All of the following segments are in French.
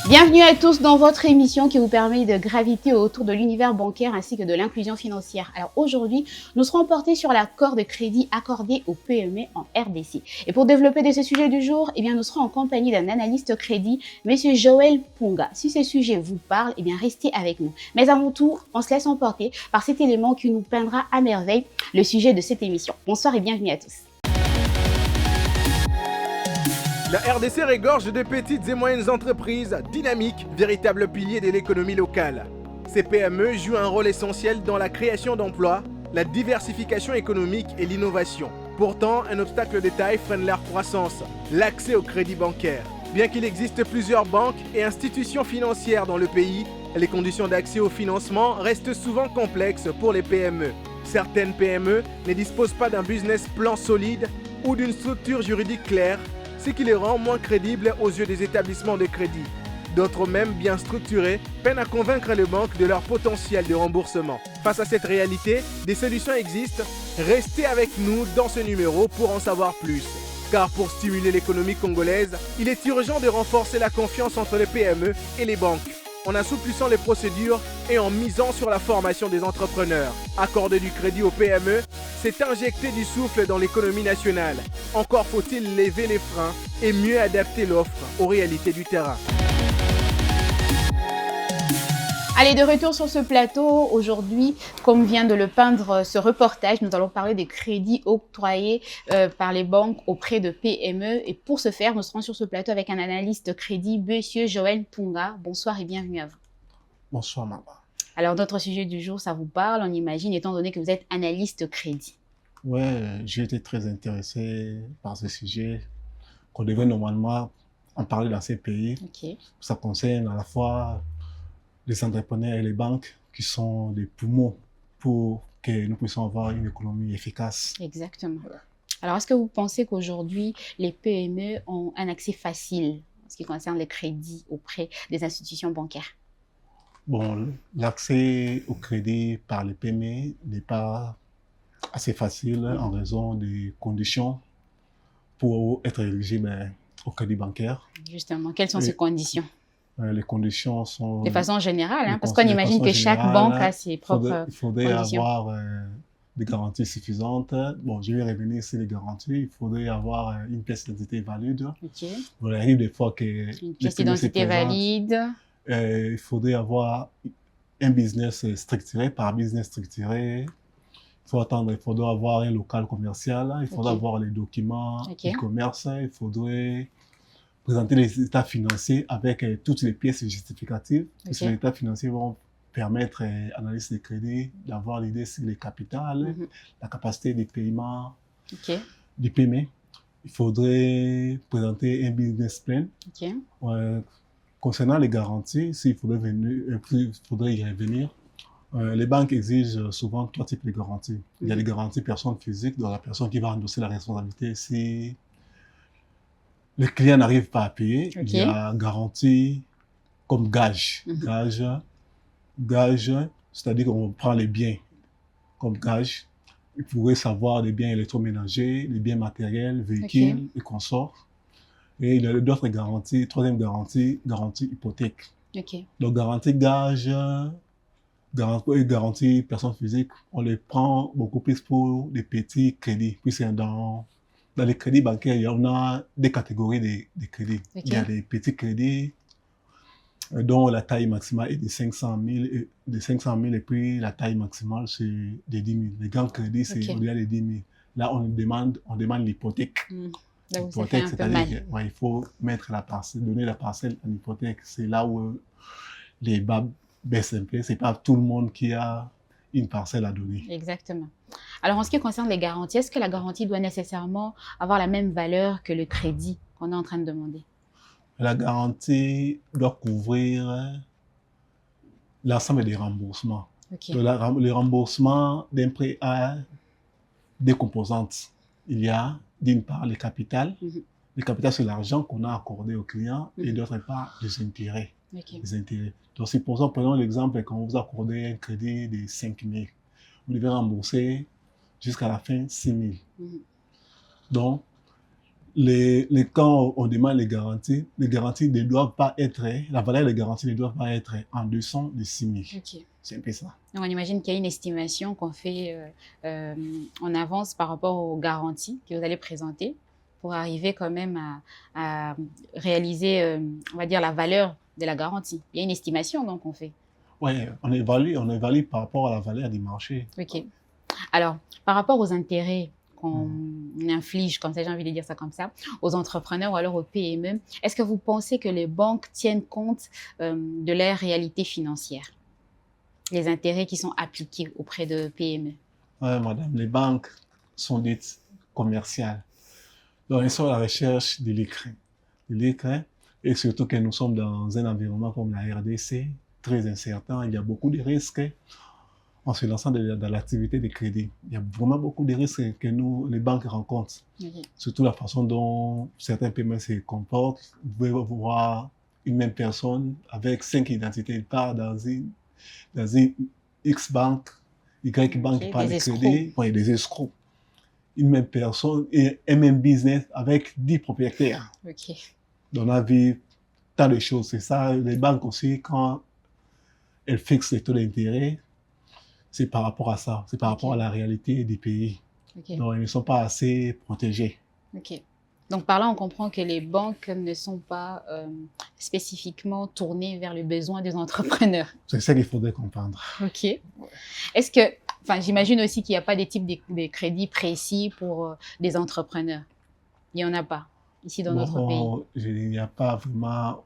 Bienvenue à tous dans votre émission qui vous permet de graviter autour de l'univers bancaire ainsi que de l'inclusion financière. Alors aujourd'hui, nous serons portés sur l'accord de crédit accordé aux PME en RDC. Et pour développer de ce sujet du jour, nous serons en compagnie d'un analyste crédit, Monsieur Joël Punga. Si ce sujet vous parle, restez avec nous. Mais avant tout, on se laisse emporter par cet élément qui nous peindra à merveille le sujet de cette émission. Bonsoir et bienvenue à tous. La RDC regorge de petites et moyennes entreprises dynamiques, véritables piliers de l'économie locale. Ces PME jouent un rôle essentiel dans la création d'emplois, la diversification économique et l'innovation. Pourtant, un obstacle de taille freine leur croissance, l'accès au crédit bancaire. Bien qu'il existe plusieurs banques et institutions financières dans le pays, les conditions d'accès au financement restent souvent complexes pour les PME. Certaines PME ne disposent pas d'un business plan solide ou d'une structure juridique claire, ce qui les rend moins crédibles aux yeux des établissements de crédit. D'autres, même bien structurés, peinent à convaincre les banques de leur potentiel de remboursement. Face à cette réalité, des solutions existent. Restez avec nous dans ce numéro pour en savoir plus. Car pour stimuler l'économie congolaise, il est urgent de renforcer la confiance entre les PME et les banques, en assouplissant les procédures et en misant sur la formation des entrepreneurs. Accorder du crédit aux PME, c'est injecter du souffle dans l'économie nationale. Encore faut-il lever les freins et mieux adapter l'offre aux réalités du terrain. Allez, de retour sur ce plateau, aujourd'hui, comme vient de le peindre ce reportage, nous allons parler des crédits octroyés par les banques auprès de PME. Et pour ce faire, nous serons sur ce plateau avec un analyste crédit, Monsieur Joël Punga. Bonsoir et bienvenue à vous. Bonsoir, maman. Alors, notre sujet du jour, ça vous parle, on imagine, étant donné que vous êtes analyste crédit. Oui, j'ai été très intéressé par ce sujet qu'on devrait normalement en parler dans ces pays. Okay. Ça concerne à la fois les entrepreneurs et les banques qui sont des poumons pour que nous puissions avoir une économie efficace. Exactement. Voilà. Alors, est-ce que vous pensez qu'aujourd'hui, les PME ont un accès facile en ce qui concerne les crédits auprès des institutions bancaires? Bon, l'accès au crédit par les PME n'est pas assez facile en raison des conditions pour être éligible au crédit bancaire. Justement, quelles sont ces conditions? Les conditions sont... De façon générale, parce qu'on imagine que chaque banque a ses propres conditions. Il faudrait avoir des garanties suffisantes. Bon, je vais revenir sur les garanties. Il faudrait avoir une pièce d'identité valide. Okay. Il arrive des fois que... Une pièce d'identité valide. Il faudrait avoir un business structuré. Par business structuré, il faudrait avoir un local commercial. Il faudrait avoir les documents du commerce. Il faudrait présenter les états financiers avec toutes les pièces justificatives. Les états financiers vont permettre à l'analyste de crédit d'avoir l'idée sur les capitales, la capacité de paiement du PME. Il faudrait présenter un business plan. Concernant les garanties, il faudrait y revenir. Les banques exigent souvent 3 types de garanties. Il y a les garanties personnes physiques, dont la personne qui va endosser la responsabilité si le client n'arrive pas à payer. Il y a garantie comme gage. Gage, c'est-à-dire qu'on prend les biens comme gage. Il pourrait savoir les biens électroménagers, les biens matériels, véhicules et consorts. Et il y a d'autres garanties. Troisième garantie hypothèque. Donc garantie gage, garantie personne physique, on les prend beaucoup plus pour des petits crédits. Puisque dans les crédits bancaires, il y en a des catégories de crédits. Il y a des petits crédits dont la taille maximale est de 500 000 et puis la taille maximale c'est de 10 000. Les grands crédits, c'est au-delà de 10 000. Là, on demande l'hypothèque. L'hypothèque, c'est-à-dire qu'il faut mettre donner la parcelle en hypothèque. C'est là où les bas baissent un peu. C'est pas tout le monde qui a une parcelle à donner. Exactement. Alors, en ce qui concerne les garanties, est-ce que la garantie doit nécessairement avoir la même valeur que le crédit qu'on est en train de demander? La garantie doit couvrir l'ensemble des remboursements. Le remboursement d'un prêt a des composantes. Il y a d'une part le capital. Le capital, c'est l'argent qu'on a accordé au client et d'autre part les intérêts. Les intérêts. Donc, c'est pour ça, prenons l'exemple, quand vous accordez un crédit de 5 000, vous devez rembourser jusqu'à la fin 6 000. Donc, Quand on demande les garanties ne doivent pas être, la valeur des garanties ne doit pas être en dessous de 6 000. Ok. C'est un peu ça. Donc, on imagine qu'il y a une estimation qu'on fait en avance par rapport aux garanties que vous allez présenter pour arriver quand même à réaliser, on va dire, la valeur de la garantie. Il y a une estimation donc on fait. Oui, on évalue par rapport à la valeur du marché. Ok. Alors, par rapport aux intérêts qu'on inflige, comme ça, j'ai envie de dire ça comme ça, aux entrepreneurs ou alors aux PME, est-ce que vous pensez que les banques tiennent compte de leur réalité financière, les intérêts qui sont appliqués auprès de PME? Oui, madame, les banques sont dites commerciales. Donc, elles sont à la recherche de l'écrin. Et surtout que nous sommes dans un environnement comme la RDC, très incertain. Il y a beaucoup de risques en se lançant dans l'activité de crédit. Il y a vraiment beaucoup de risques que les banques rencontrent. Okay. Surtout la façon dont certains PME se comportent. Vous pouvez voir une même personne avec 5 identités. Il part dans une X banque, Y banque, qui parle de crédit. Oui, des escrocs. Une même personne et un même business avec 10 propriétaires. Ok. Donc, on a vu tant de choses. C'est ça, les banques aussi, quand elles fixent les taux d'intérêt, c'est par rapport à ça. C'est par rapport à la réalité des pays. Okay. Donc, elles ne sont pas assez protégées. Ok. Donc, par là, on comprend que les banques ne sont pas spécifiquement tournées vers les besoins des entrepreneurs. C'est ça qu'il faudrait comprendre. Ok. Est-ce que, enfin, j'imagine aussi qu'il n'y a pas des types de crédits précis pour des entrepreneurs. Il n'y en a pas ici dans notre pays. Il n'y a pas vraiment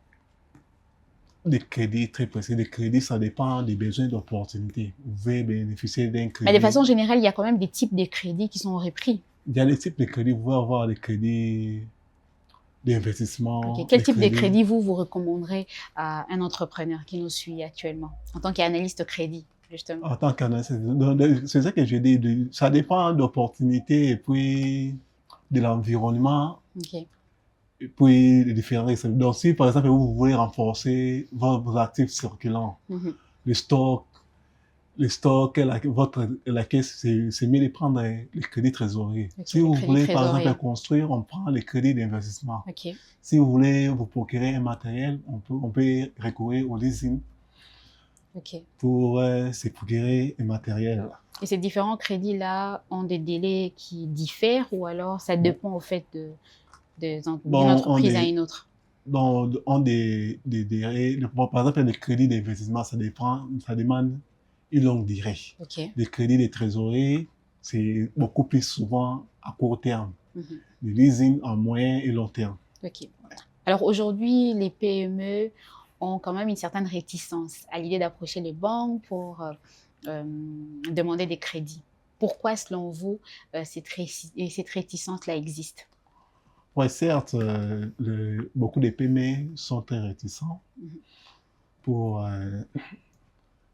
de crédits très précis. Les crédits, ça dépend des besoins d'opportunités. Vous pouvez bénéficier d'un crédit. Mais de façon générale, il y a quand même des types de crédits qui sont repris. Il y a des types de crédits. Vous pouvez avoir des crédits d'investissement. Okay. Quel type de crédit vous recommanderez à un entrepreneur qui nous suit actuellement, en tant qu'analyste crédit, justement? En tant qu'analyste, c'est ça que je dis. Ça dépend d'opportunités et puis de l'environnement. Okay. Et puis les différents risques. Donc, si par exemple, vous voulez renforcer vos actifs circulants, les stocks, la caisse, c'est mieux de prendre les crédits trésoriers. Okay, si vous voulez, par exemple, construire, on prend les crédits d'investissement. Okay. Si vous voulez vous procurer un matériel, on peut recourir au leasing pour se procurer un matériel. Et ces différents crédits-là ont des délais qui diffèrent ou alors ça dépend au fait d'une entreprise à une autre? Donc, on des délais. Par exemple, les crédits d'investissement, ça demande une longue durée. Okay. Les crédits de trésorerie, c'est beaucoup plus souvent à court terme. Le leasing en moyen et long terme. Okay. Alors aujourd'hui, les PME ont quand même une certaine réticence à l'idée d'approcher les banques pour demander des crédits. Pourquoi, selon vous, cette réticence-là existe? Oui, certes, beaucoup de PME sont très réticents pour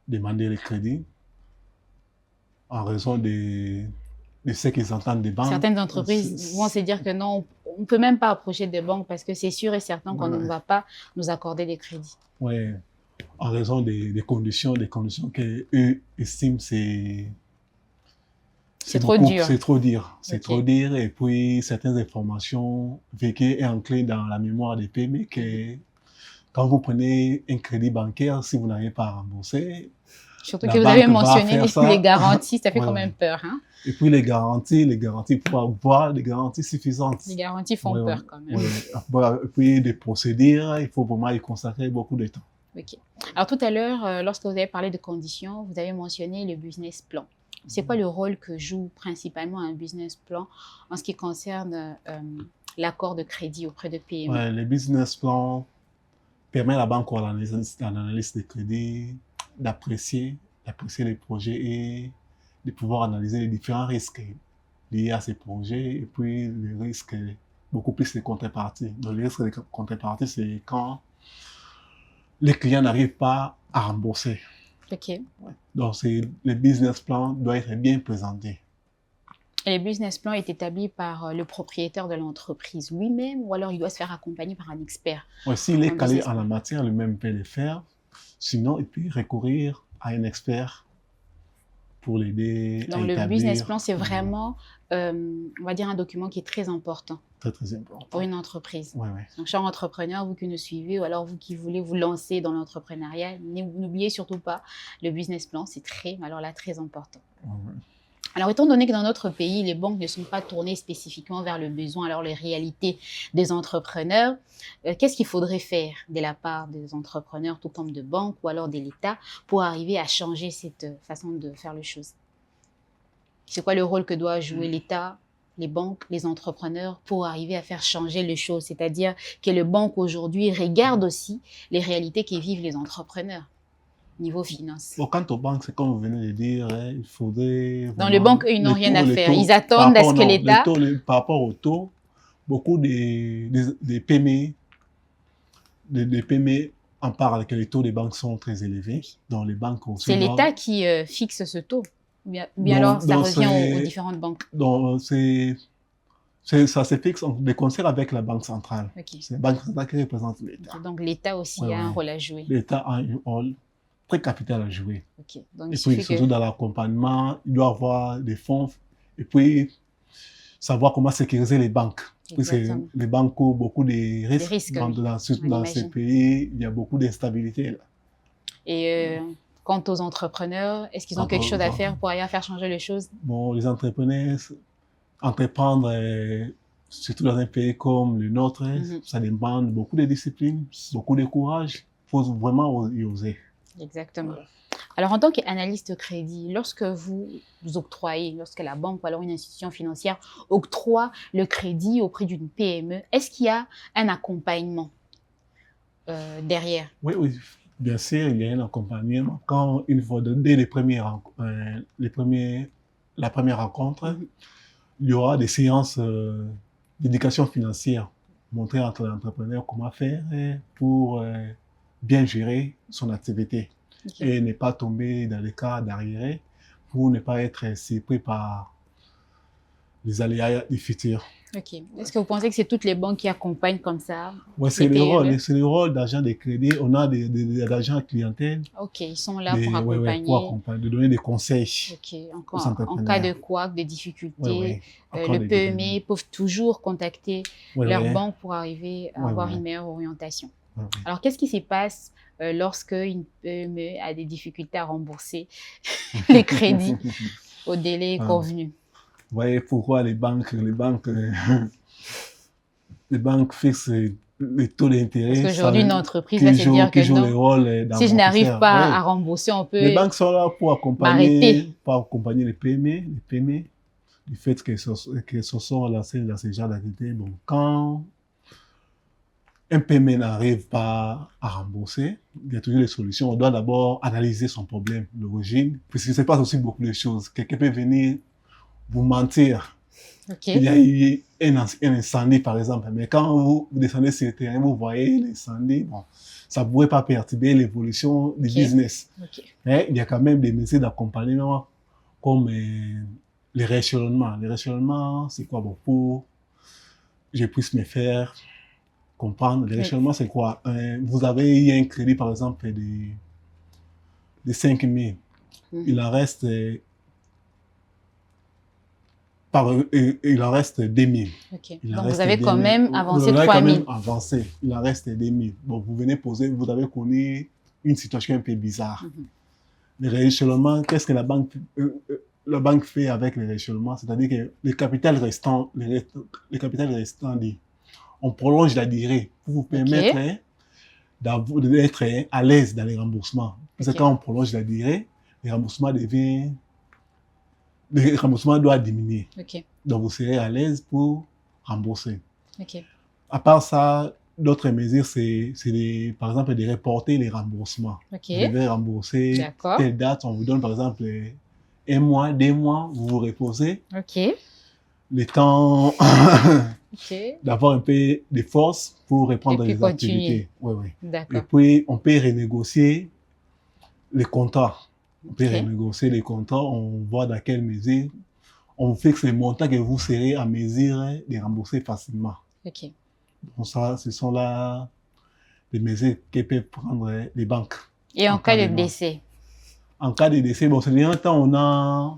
demander les crédits en raison de ce qu'ils entendent des banques. Certaines entreprises vont se dire que non, on ne peut même pas approcher des banques parce que c'est sûr et certain qu'on ne va pas nous accorder des crédits. Oui, en raison des conditions qu'eux estiment c'est trop dur. C'est trop dur. C'est trop dur. Et puis, certaines informations vécues et ancrées dans la mémoire des PME que quand vous prenez un crédit bancaire, si vous n'avez pas remboursé, surtout que vous avez mentionné les garanties, ça fait quand même peur. Hein? Et puis les garanties, pour avoir des garanties suffisantes. Les garanties font peur quand même. Et puis des procédures, il faut vraiment y consacrer beaucoup de temps. Ok. Alors tout à l'heure, lorsque vous avez parlé de conditions, vous avez mentionné le business plan. C'est quoi le rôle que joue principalement un business plan en ce qui concerne l'accord de crédit auprès de PME? Ouais, le business plan permet à la banque ou à l'analyste de crédit d'apprécier les projets et de pouvoir analyser les différents risques liés à ces projets et puis les risques, beaucoup plus les contreparties. Donc les risques de contrepartie, c'est quand les clients n'arrivent pas à rembourser. Ok. Ouais. Donc le business plan doit être bien présenté. Et le business plan est établi par le propriétaire de l'entreprise lui-même ou alors il doit se faire accompagner par un expert? Ouais, s'il est calé en la matière, lui-même peut le faire. Sinon, il peut recourir à un expert pour l'aider. Donc le business plan, c'est vraiment, on va dire, un document qui est très important Très, très important. Pour une entreprise. Ouais, ouais. Donc, cher entrepreneur, vous qui nous suivez, ou alors vous qui voulez vous lancer dans l'entrepreneuriat, n'oubliez surtout pas le business plan, c'est très important. Ouais, ouais. Alors, étant donné que dans notre pays, les banques ne sont pas tournées spécifiquement vers le besoin, alors les réalités des entrepreneurs, qu'est-ce qu'il faudrait faire de la part des entrepreneurs, tout comme de banques ou alors de l'État, pour arriver à changer cette façon de faire les choses? C'est quoi le rôle que doit jouer l'État, les banques, les entrepreneurs pour arriver à faire changer les choses? C'est-à-dire que les banques aujourd'hui regardent aussi les réalités que vivent les entrepreneurs. Niveau finance. Bon, quant aux banques, c'est comme vous venez de dire, hein, il faudrait... Dans les banques, ils n'ont rien à faire. Ils attendent à ce que l'État... Par rapport au taux, beaucoup des PME, des PME en parlent que les taux des banques sont très élevés. Dans les banques aussi. C'est l'État qui fixe ce taux. Bien alors, ça revient aux différentes banques. Donc, ça se fixe de concert avec la Banque centrale. Okay. C'est la Banque centrale qui représente l'État. Okay. Donc, l'État aussi a un rôle à jouer. L'État a un rôle très capital à jouer. Okay. Donc, et puis, surtout dans l'accompagnement, il doit avoir des fonds et puis savoir comment sécuriser les banques. Les banques ont beaucoup de risques dans ces pays. Il y a beaucoup d'instabilité. Et quant aux entrepreneurs, est-ce qu'ils ont quelque chose à faire pour aller faire changer les choses? Bon, les entrepreneurs, entreprendre, surtout dans un pays comme le nôtre, ça demande beaucoup de discipline, beaucoup de courage. Il faut vraiment y oser. Exactement. Alors, en tant qu'analyste crédit, lorsque vous octroyez, lorsque la banque ou alors une institution financière octroie le crédit auprès d'une PME, est-ce qu'il y a un accompagnement derrière? Oui, oui, bien sûr, il y a un accompagnement. Quand il faut dès la première rencontre, il y aura des séances d'éducation financière, montrer entre l'entrepreneur comment faire pour bien gérer son activité. Okay. Et ne pas tomber dans les cas d'arriérés pour ne pas être surpris par les aléas du futur. Ok. Est-ce que vous pensez que c'est toutes les banques qui accompagnent comme ça? Oui, c'est le rôle d'agent de crédit. On a des agents de clientèle. Ok, ils sont là pour accompagner. Pour accompagner, de donner des conseils. Ok. En cas de couac, de difficultés, le PME peuvent toujours contacter leur banque pour arriver à avoir une meilleure orientation. Alors, qu'est-ce qui se passe lorsque une PME a des difficultés à rembourser les crédits au délai convenu? Vous voyez pourquoi les banques fixent les taux d'intérêt. Parce qu'aujourd'hui, une entreprise va se dire que non, si je n'arrive pas à rembourser, on peut. Les banques sont là pour accompagner les PME, du fait qu'elles se sont lancées dans ce genre d'activité. Bon, quand un PME n'arrive pas à rembourser, il y a toujours des solutions. On doit d'abord analyser son problème d'origine, puisqu'il se passe aussi beaucoup de choses. Quelqu'un peut venir vous mentir. Okay. Il y a eu un incendie, par exemple. Mais quand vous descendez sur le terrain, vous voyez l'incendie, bon, ça ne pourrait pas perturber l'évolution du business. Okay. Mais il y a quand même des mesures d'accompagnement comme les rééchelonnements. Les rééchelonnements, c'est quoi? Bon, pour que je puisse me faire comprendre. Les rééchelonnements, c'est quoi? Vous avez eu un crédit, par exemple, de 5 000. Il en reste... il en reste 2 000. Okay. Donc, vous avez quand même avancé 3 000. Avancé. Il en reste 2 000. Bon, vous venez poser, vous avez connu une situation un peu bizarre. Les rééchelonnements, qu'est-ce que la banque fait avec les rééchelonnements? C'est-à-dire que le capital restant dit, on prolonge la durée pour vous permettre d'être à l'aise dans les remboursements. Parce que quand on prolonge la durée, les remboursements le remboursement doit diminuer. Okay. Donc, vous serez à l'aise pour rembourser. Okay. À part ça, d'autres mesures, c'est par exemple, de reporter les remboursements. Okay. Vous devez rembourser telle date. On vous donne, par exemple, 1 mois, 2 mois, vous vous reposez. Okay. Le temps d'avoir un peu de force pour reprendre les activités. Oui, oui. Et puis, on peut renégocier les contrats. On peut renégocier les contrats, on voit dans quelle mesure, on fixe les montants que vous serez à mesure de rembourser facilement. Ok. Donc ça, ce sont là les mesures que peuvent prendre les banques. Et en cas de décès? En cas de décès, bon, c'est bien temps, on a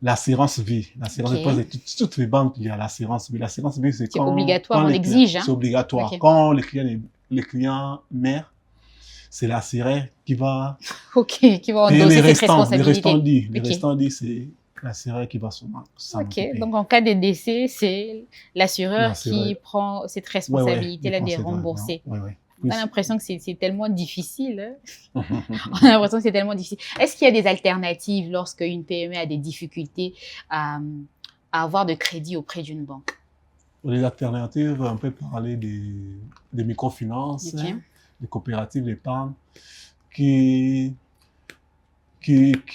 l'assurance vie. L'assurance vie, Ok. parce que toutes les banques, il y a l'assurance vie. L'assurance vie, c'est C'est obligatoire, on les clients, l'exige. Hein? c'est obligatoire. Ok. Quand les clients meurent, c'est l'assuré qui va Ok, qui vont payer endosser les cette restants. Les responsabilité. restants dits. Les Ok. restants dits, c'est l'assuré qui va s'en Ok, occuper. donc en cas de décès, c'est l'assureur qui L'assureur. prend cette Ouais, responsabilité-là de ouais, rembourser. ouais, ouais. On a l'impression que c'est tellement difficile. Hein? On a l'impression que c'est tellement difficile. Est-ce qu'il y a des alternatives lorsque une PME a des difficultés à avoir de crédit auprès d'une banque? Pour les alternatives, on peut parler des microfinances, Ok. des coopératives d'épargne qui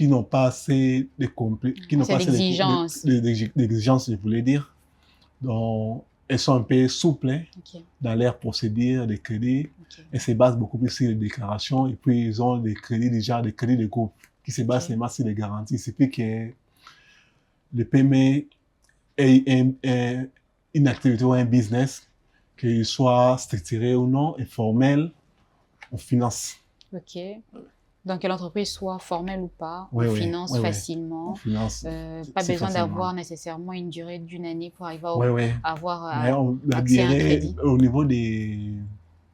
n'ont pas assez qui n'ont Assez pas assez d'exigences. d'exigences, je voulais dire. Donc, elles sont un peu souples hein, Ok, dans leurs procédures de crédit. ok. Elles se basent beaucoup plus sur les déclarations et puis ils ont des crédits déjà, des crédits de groupe qui se basent Ok. seulement sur les garanties. C'est plus que le PME ait une activité ou un business, qu'il soit structuré ou non, et formel, on finance. Ok. Donc, que l'entreprise soit formelle ou pas, Oui, on oui, finance oui, oui. facilement. On finance. Pas c'est besoin facilement. d'avoir nécessairement une durée d'une année pour arriver Oui, oui. avoir Mais la accès à un durée, crédit. au niveau des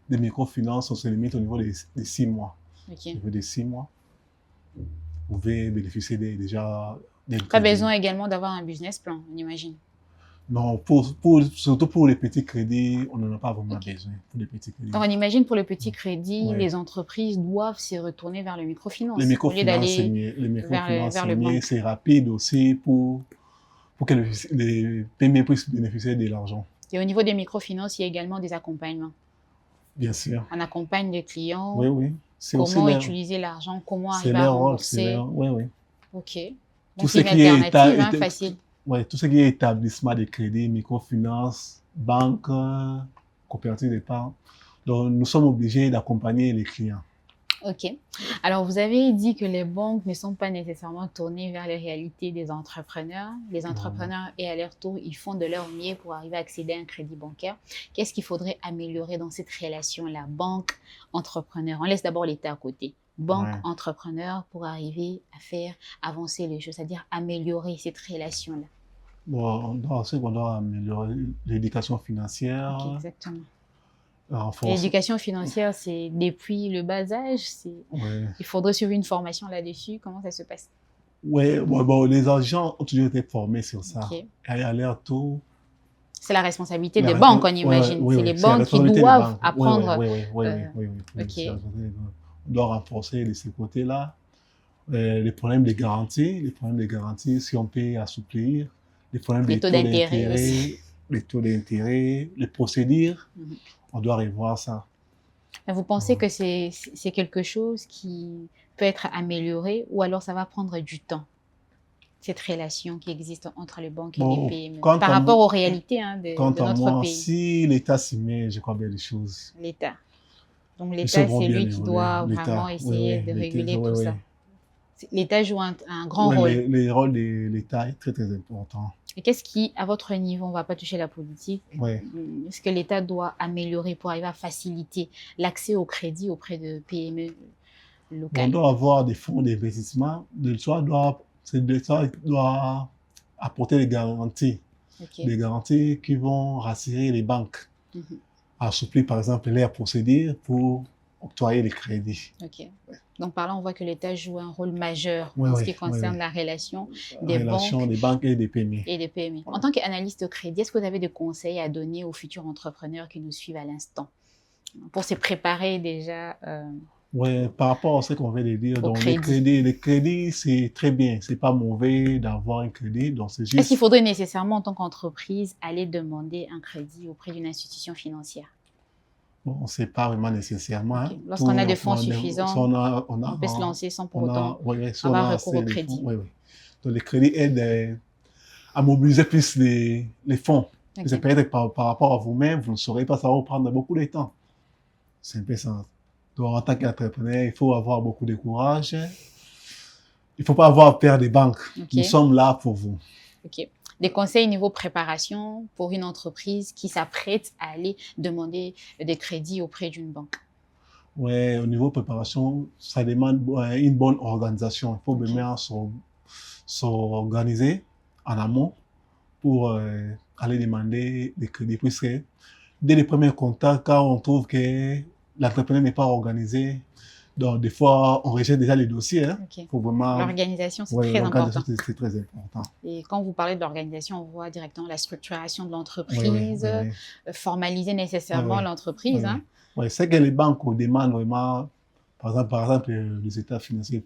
microfinances, on se limite au niveau des 6 mois. Ok. Au niveau des 6 mois, vous pouvez bénéficier déjà d'un Pas crédit. besoin également d'avoir un business plan, on imagine. Non, surtout pour les petits crédits, on n'en a pas vraiment besoin pour les petits crédits. Donc, on imagine pour le petit crédit, Ouais. les entreprises doivent se retourner vers le microfinance Les au lieu microfinances, c'est d'aller mieux. Les microfinances, vers c'est le mieux. banque. C'est rapide aussi pour que les PME puissent bénéficier de l'argent. Et au niveau des microfinances, il y a également des accompagnements. Bien sûr. On accompagne les clients, Oui, oui. C'est aussi comment leur, utiliser l'argent, comment c'est arriver à leur rôle. C'est rembourser. leur, oui, oui. Ok. Tout Donc, ce c'est une qui est alternative, hein, facile. ouais, tout ce qui est établissement de crédit, microfinance, banque, coopérative d'épargne. Donc, nous sommes obligés d'accompagner les clients. Ok. Alors, vous avez dit que les banques ne sont pas nécessairement tournées vers les réalités des entrepreneurs. Les entrepreneurs, et à leur tour, ils font de leur mieux pour arriver à accéder à un crédit bancaire. Qu'est-ce qu'il faudrait améliorer dans cette relation-là, banque-entrepreneur? On laisse d'abord l'État à côté. Banque-entrepreneur pour arriver à faire avancer les choses, c'est-à-dire améliorer cette relation-là. Bon, on doit améliorer l'éducation financière. Ok, exactement. Renforcer. L'éducation financière, c'est depuis le bas âge. Ouais. Il faudrait suivre une formation là-dessus. Comment ça se passe? Oui, bon, les agents ont toujours été formés sur ça. Ok. Et à leur tour, C'est la responsabilité des banques, on imagine. C'est les banques qui doivent apprendre. Oui. Ok. On doit renforcer de ce côté-là. Les problèmes de garantie, si on peut assouplir. Les problèmes Les des taux d'intérêt aussi. Les taux d'intérêt, les procédures, Mhm. on doit revoir ça. Mais vous pensez que c'est quelque chose qui peut être amélioré ou alors ça va prendre du temps, cette relation qui existe entre les banques et les PME, par rapport aux réalités hein, de notre pays? Si l'État s'y met, je crois bien les choses. L'État. Donc l'État, c'est lui qui doit vraiment essayer de réguler tout ça. L'État joue un grand rôle. Le rôle de l'État est très, très important. Et qu'est-ce qui, à votre niveau, on ne va pas toucher la politique, Ouais. est-ce que l'État doit améliorer pour arriver à faciliter l'accès au crédit auprès de PME locales? On doit avoir des fonds d'investissement. L'État doit apporter des garanties. Okay. Des garanties qui vont rassurer les banques. Assouplir, par exemple, leurs procédures pour octroyer les crédits. Ok. Donc, par là, on voit que l'État joue un rôle majeur en ce qui concerne la relation des banques et des PME. Et des PME. En tant qu'analyste de crédit, est-ce que vous avez des conseils à donner aux futurs entrepreneurs qui nous suivent à l'instant pour se préparer déjà Oui, par rapport à ce qu'on vient de dire, donc les crédits, c'est très bien. C'est pas mauvais d'avoir un crédit. Donc c'est juste... Est-ce qu'il faudrait nécessairement, en tant qu'entreprise, aller demander un crédit auprès d'une institution financière? Bon, c'est pas vraiment nécessairement. Okay. Lorsqu'on a des fonds suffisants, on peut se lancer sans pour autant avoir recours au crédit. Oui. Donc, les crédits aident à mobiliser plus les fonds. Okay. Peut-être par rapport à vous-même, vous ne saurez pas, ça va vous prendre beaucoup de temps. C'est un peu ça. Donc, en tant qu'entrepreneur, il faut avoir beaucoup de courage. Il ne faut pas avoir peur des banques. Okay. Nous sommes là pour vous. Ok. Des conseils niveau préparation pour une entreprise qui s'apprête à aller demander des crédits auprès d'une banque? Oui, au niveau préparation, ça demande une bonne organisation. Il faut bien s'organiser en amont pour aller demander des crédits. Puisque dès les premiers contacts, quand on trouve que l'entrepreneur n'est pas organisé, donc des fois, on rejette déjà les dossiers. Hein, pour vraiment... L'organisation, c'est très important. C'est très important. Et quand vous parlez de l'organisation, on voit directement la structuration de l'entreprise, formaliser nécessairement l'entreprise. Hein. Oui, c'est que les banques demandent vraiment, par exemple les états financiers,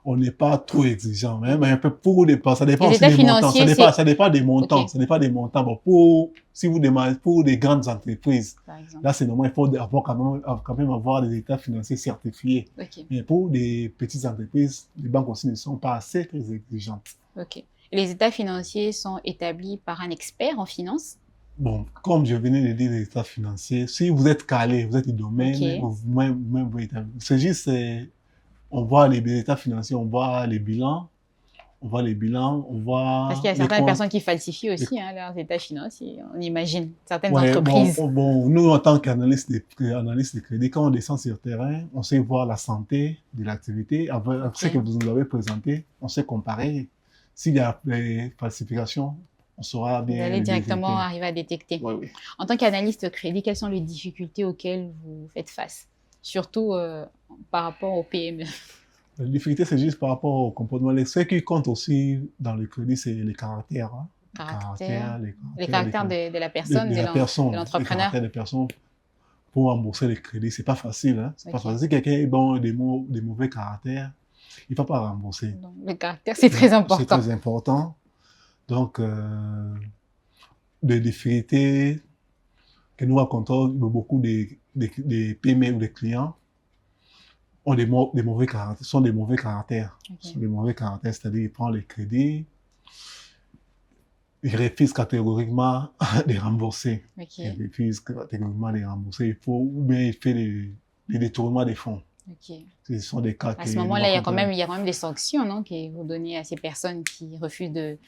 on n'est pas trop exigeant, mais un peu pour des ça dépend aussi des montants. Ça dépend des montants. Okay. Ça dépend des montants. Bon, si vous demandez pour des grandes entreprises, là c'est normal, il faut avoir quand même avoir des états financiers certifiés. Okay. Mais pour des petites entreprises, les banques aussi ne sont pas assez très exigeantes. Ok. Et les états financiers sont établis par un expert en finance? Bon, comme je venais de dire les états financiers, si vous êtes calé, vous êtes du domaine, c'est juste on voit les états financiers, on voit les bilans, on voit... Parce qu'il y a certaines personnes qui falsifient aussi leurs états financiers, on imagine, certaines entreprises. Bon, nous, en tant qu'analystes de crédit, quand on descend sur le terrain, on sait voir la santé de l'activité, avec ce que vous nous avez présenté, on sait comparer. S'il y a des falsifications, on saura bien... Vous allez directement arriver à détecter. Oui. En tant qu'analyste crédit, quelles sont les difficultés auxquelles vous faites face? Surtout par rapport au PME. La difficulté, c'est juste par rapport au comportement. Ce qui compte aussi dans le crédit, c'est les caractères. Hein. Les caractères de la personne, de l'entrepreneur. Les caractères des personnes pour rembourser les crédits. C'est pas facile. Hein. C'est pas facile. Si quelqu'un est bon, des mauvais caractères, il ne va pas rembourser. Donc, le caractère, c'est très important. C'est très important. Donc, des difficultés que nous rencontrons, beaucoup des PME ou des clients ont des mauvais caractères, sont des mauvais caractères. Okay. Sont des mauvais caractères, c'est-à-dire ils prennent les crédits, ils refusent catégoriquement de rembourser. Okay. Ils refusent catégoriquement de rembourser. Ou bien ils font des détournements des fonds. Okay. Ce sont des cas à ce moment-là, il y a quand même des sanctions, non, que vous donnez à ces personnes qui refusent de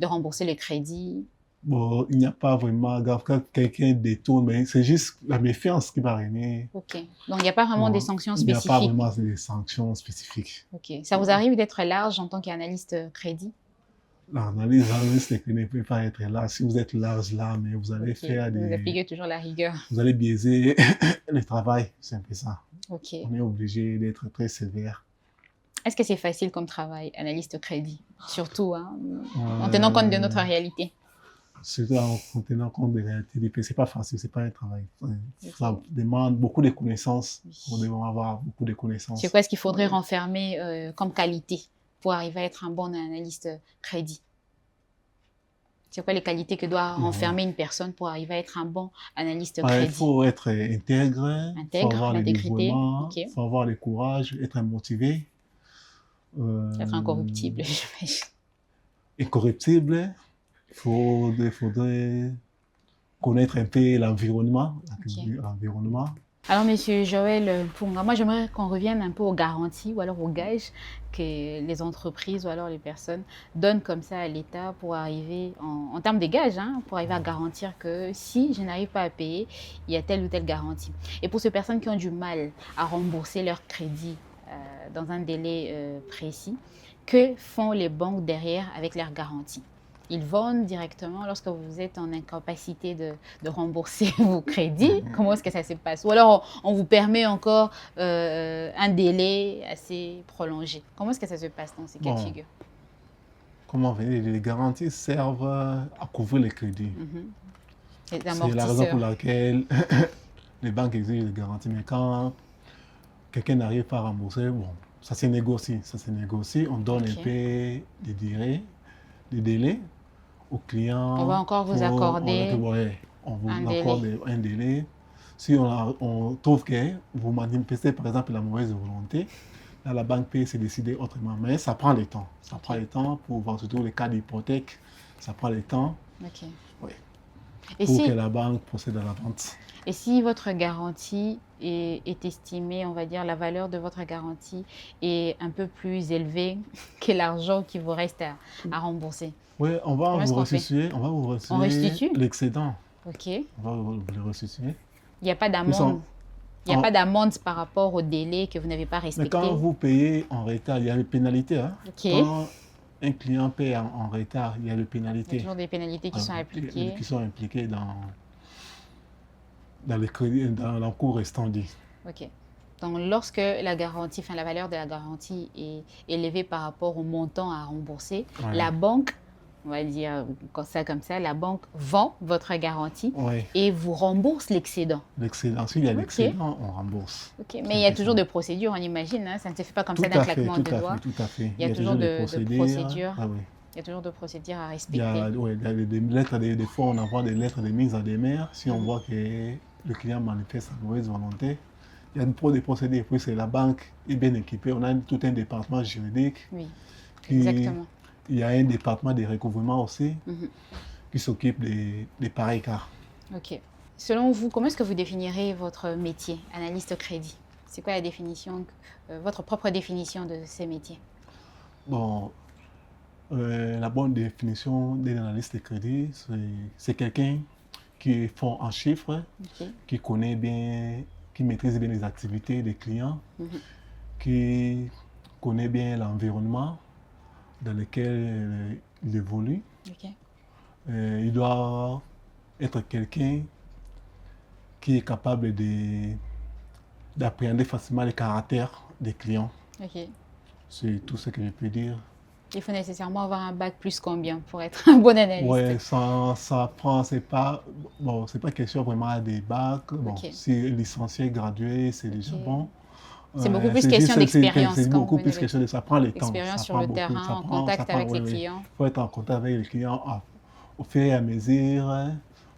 rembourser les crédits. Bon, il n'y a pas vraiment grave quand quelqu'un détourne, mais c'est juste la méfiance qui va régner. Ok. Donc, il n'y a pas vraiment des sanctions spécifiques. Il n'y a pas vraiment des sanctions spécifiques. Ok. Ça vous arrive d'être large en tant qu'analyste crédit? L'analyste crédit ne peut pas être large. Si vous êtes large là, mais vous allez faire des... Vous appliquez toujours la rigueur. Vous allez biaiser le travail, c'est un peu ça. Ok. On est obligé d'être très sévère. Est-ce que c'est facile comme travail, analyste crédit? Surtout, en tenant compte de notre réalité. Surtout en tenant compte des réalités. C'est pas facile, c'est pas un travail. Ça demande beaucoup de connaissances. On doit avoir beaucoup de connaissances. C'est quoi ce qu'il faudrait renfermer comme qualité pour arriver à être un bon analyste crédit? C'est quoi les qualités que doit renfermer une personne pour arriver à être un bon analyste crédit? Il faut être intègre, il faut avoir l'intégrité, il faut avoir le courage, être motivé. Être incorruptible, j'imagine. Incorruptible. Il faudrait connaître un peu l'environnement. Alors, Monsieur Joël Punga, moi j'aimerais qu'on revienne un peu aux garanties ou alors aux gages que les entreprises ou alors les personnes donnent comme ça à l'État pour arriver, en termes de gages, pour arriver à garantir que si je n'arrive pas à payer, il y a telle ou telle garantie. Et pour ces personnes qui ont du mal à rembourser leur crédit dans un délai précis, que font les banques derrière avec leurs garanties? Ils vendent directement lorsque vous êtes en incapacité de rembourser vos crédits. Comment est-ce que ça se passe? Ou alors, on vous permet encore un délai assez prolongé. Comment est-ce que ça se passe dans ces cas de figure? Comment dire? Les garanties servent à couvrir les crédits. C'est la raison pour laquelle les banques exigent les garanties. Mais quand quelqu'un n'arrive pas à rembourser, ça se négocie. On donne un peu des délais aux clients. On va encore vous accorder un délai. Si on trouve que vous manifestez par exemple la mauvaise volonté, là, la banque peut se décider autrement. Mais ça prend le temps. Ça prend le temps pour voir surtout les cas d'hypothèque. Ça prend le temps pour que la banque procède à la vente. Et si votre garantie est estimée, on va dire, la valeur de votre garantie est un peu plus élevée que l'argent qui vous reste à rembourser? Oui, on va vous restituer l'excédent. Ok. On va vous le restituer. Il n'y a pas d'amende. Il n'y a pas d'amende par rapport au délai que vous n'avez pas respecté. Mais quand vous payez en retard, il y a des pénalités. Okay. un client paie en retard, il y a des Il y a pénalités toujours des pénalités qui sont appliquées. qui sont impliquées dans les crédits, dans l'encours restant dit. Ok. Donc, lorsque la garantie, enfin la valeur de la garantie est élevée par rapport au montant à rembourser, Ouais. la banque, on va dire comme ça, la banque vend votre garantie Oui, et vous rembourse l'excédent. l'excédent. S'il y a Ok. l'excédent, on rembourse. Ok. C'est Mais il y a un peu toujours ça. des procédures, on imagine, hein, ça ne se fait pas comme Tout ça d'un à fait, claquement de doigts. tout à fait. Il y a toujours des de procédures. Ah oui. Il y a toujours des procédures à Il y respecter. a, ouais, il y a des lettres, des fois on envoie des lettres de mise en demeure si on Mhm. voit que le client manifeste sa mauvaise volonté. Il y a des procédés. Puis c'est la banque est bien équipée. On a tout un département juridique. Oui, Qui, exactement. Il y a un département de recouvrement aussi Mhm. qui s'occupe des pareils cas. Ok. Selon vous, comment est-ce que vous définirez votre métier, analyste crédit? C'est quoi la définition, votre propre définition de ces métiers? Bon, la bonne définition d'un analyste de crédit, c'est quelqu'un qui est fort en chiffres, Ok. qui connaît bien, qui maîtrise bien les activités des clients, Mhm. qui connaît bien l'environnement dans lequel il évolue. Ok. Il doit être quelqu'un qui est capable d'appréhender facilement les caractères des clients. Ok. C'est tout ce que je peux dire. Il faut nécessairement avoir un bac plus combien pour être un bon analyste? Ouais, ça prend, c'est pas question vraiment des bacs. Bon, Ok. si licencié, gradué, c'est déjà Ok. bon. C'est beaucoup plus c'est question juste- d'expérience, C'est comme beaucoup vous plus l'avez question de ça prend le temps. Expérience Ça sur prend le beaucoup, terrain, ça en prend- contact ça prend- avec ouais, les ouais. clients. Il faut être en contact avec les clients au fur et à mesure.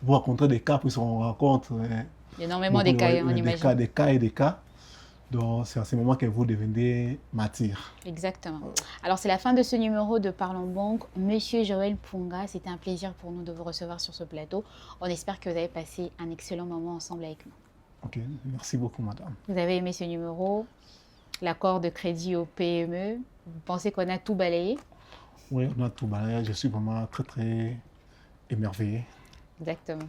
Vous rencontrez des cas, puis on rencontre Il y a énormément des cas, on imagine. des cas et des cas. Donc, c'est à ce moment que vous devenez matière. Exactement. Alors, c'est la fin de ce numéro de Parlons Banque. Monsieur Joël Punga, c'était un plaisir pour nous de vous recevoir sur ce plateau. On espère que vous avez passé un excellent moment ensemble avec nous. Ok, merci beaucoup, madame. Vous avez aimé ce numéro, l'accord de crédit au PME. Vous pensez qu'on a tout balayé? Oui, on a tout balayé. Je suis vraiment très, très émerveillé. Exactement.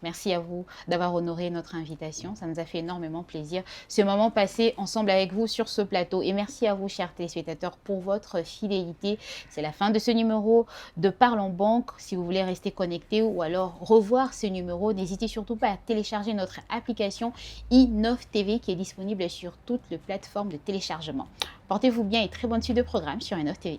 Merci à vous d'avoir honoré notre invitation. Ça nous a fait énormément plaisir, ce moment passé ensemble avec vous sur ce plateau. Et merci à vous, chers téléspectateurs, pour votre fidélité. C'est la fin de ce numéro de Parlons Banque. Si vous voulez rester connecté ou alors revoir ce numéro, n'hésitez surtout pas à télécharger notre application i9 TV qui est disponible sur toutes les plateformes de téléchargement. Portez-vous bien et très bonne suite de programme sur i9 TV.